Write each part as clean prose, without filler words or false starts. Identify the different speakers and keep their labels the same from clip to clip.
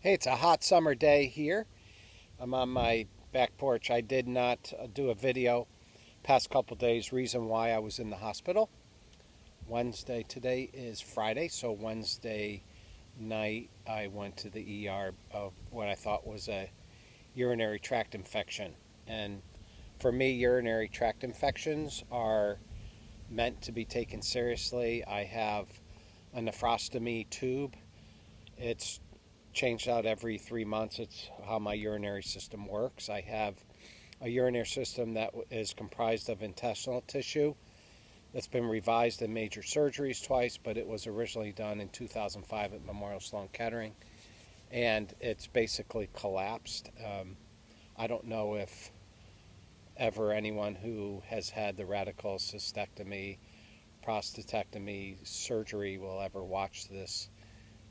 Speaker 1: Hey, it's a hot summer day here. I'm on my back porch. I did not do a video past couple days. Reason why I was in the hospital. Wednesday, today is Friday, so Wednesday night I went to the ER of what I thought was a urinary tract infection. And for me, urinary tract infections are meant to be taken seriously. I have a nephrostomy tube. It's changed out every 3 months. It's how my urinary system works. I have a urinary system that is comprised of intestinal tissue that's been revised in major surgeries twice, but it was originally done in 2005 at Memorial Sloan Kettering, and it's basically collapsed. I don't know if ever anyone who has had the radical cystectomy, prostatectomy surgery will ever watch this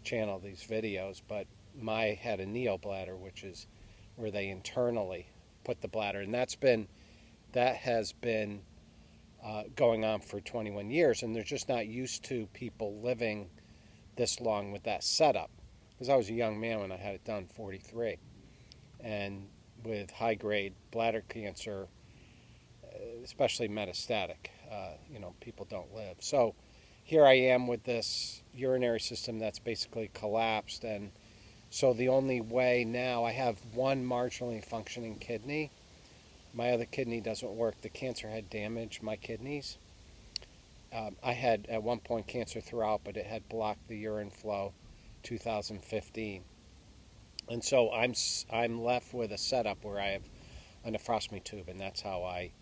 Speaker 1: channel, these videos, but my had a neobladder, which is where they internally put the bladder, and that has been going on for 21 years, and they're just not used to people living this long with that setup. Because I was a young man when I had it done, 43, and with high grade bladder cancer, especially metastatic, people don't live. So here I am with this urinary system that's basically collapsed, and so the only way now, I have one marginally functioning kidney. My other kidney doesn't work. The cancer had damaged my kidneys. I had at one point cancer throughout, but it had blocked the urine flow 2015. And so I'm left with a setup where I have a nephrostomy tube, and that's how I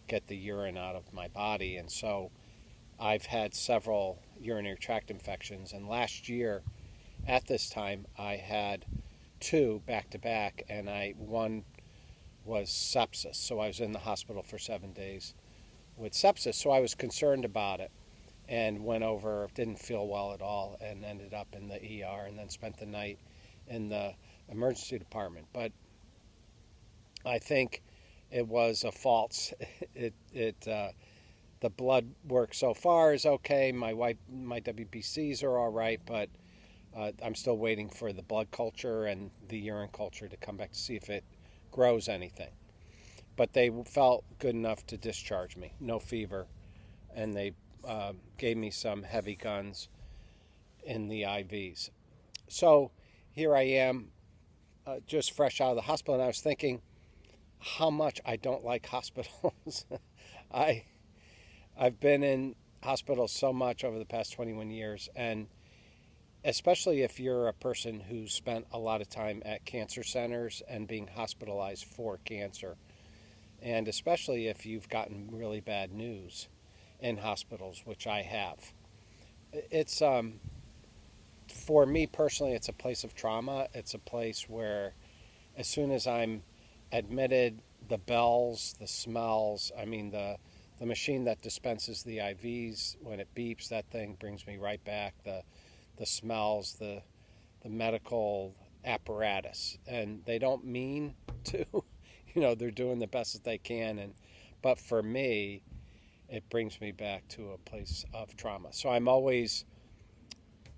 Speaker 1: get the urine out of my body. And so I've had several urinary tract infections, and last year at this time I had two back to back, and one was sepsis. So I was in the hospital for 7 days with sepsis. So I was concerned about it and went over, didn't feel well at all, and ended up in the ER and then spent the night in the emergency department. But I think it was a false. The blood work so far is okay. My WBCs are all right, but I'm still waiting for the blood culture and the urine culture to come back to see if it grows anything. But they felt good enough to discharge me, no fever, and they gave me some heavy guns in the IVs. So here I am, just fresh out of the hospital, and I was thinking how much I don't like hospitals. I I've been in hospitals so much over the past 21 years, and especially if you're a person who spent a lot of time at cancer centers and being hospitalized for cancer, and especially if you've gotten really bad news in hospitals, which I have. It's for me personally, it's a place of trauma. It's a place where as soon as I'm admitted, the bells, the smells, the machine that dispenses the IVs, when it beeps, that thing brings me right back. The smells, the medical apparatus, and they don't mean to, they're doing the best that they can, but for me, it brings me back to a place of trauma. So I'm always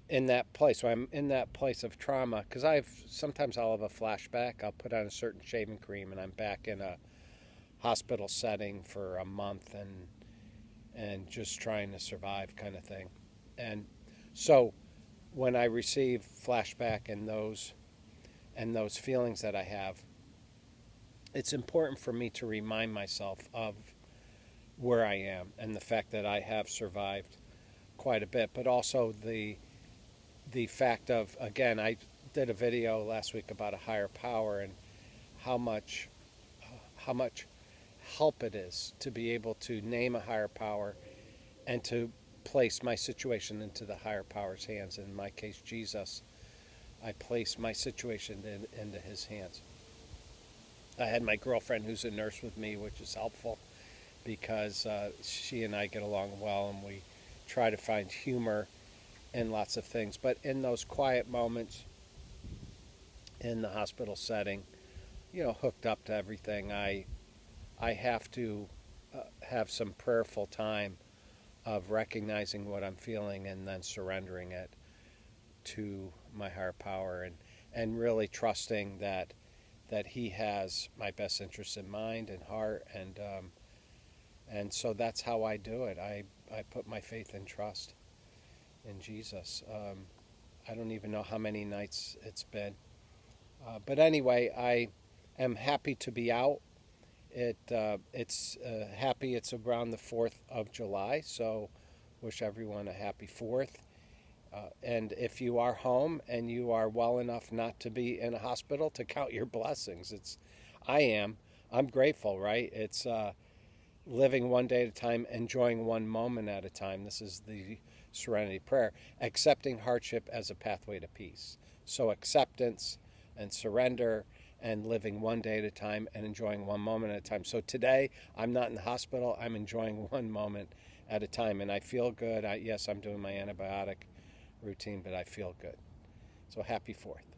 Speaker 1: in that place. So I'm in that place of trauma because sometimes I'll have a flashback. I'll put on a certain shaving cream, and I'm back in a hospital setting for a month and just trying to survive, kind of thing. And so when I receive flashback and those feelings that I have, it's important for me to remind myself of where I am and the fact that I have survived quite a bit, but also the fact of, again, I did a video last week about a higher power and how much help it is to be able to name a higher power and to place my situation into the higher power's hands. In my case, Jesus, I place my situation into his hands. I had my girlfriend who's a nurse with me, which is helpful because she and I get along well, and we try to find humor in lots of things. But in those quiet moments in the hospital setting, hooked up to everything, I have to have some prayerful time of recognizing what I'm feeling and then surrendering it to my higher power. and really trusting that He has my best interests in mind and heart, and so that's how I do it. I put my faith and trust in Jesus. I don't even know how many nights it's been, but anyway, I am happy to be out. It's happy. It's around the 4th of July, so wish everyone a happy 4th. And if you are home and you are well enough not to be in a hospital, to count your blessings. I am. I'm grateful, right? It's living one day at a time, enjoying one moment at a time. This is the Serenity Prayer, accepting hardship as a pathway to peace. So acceptance and surrender and living one day at a time and enjoying one moment at a time. So today, I'm not in the hospital. I'm enjoying one moment at a time, and I feel good. Yes, I'm doing my antibiotic routine, but I feel good. So happy 4th.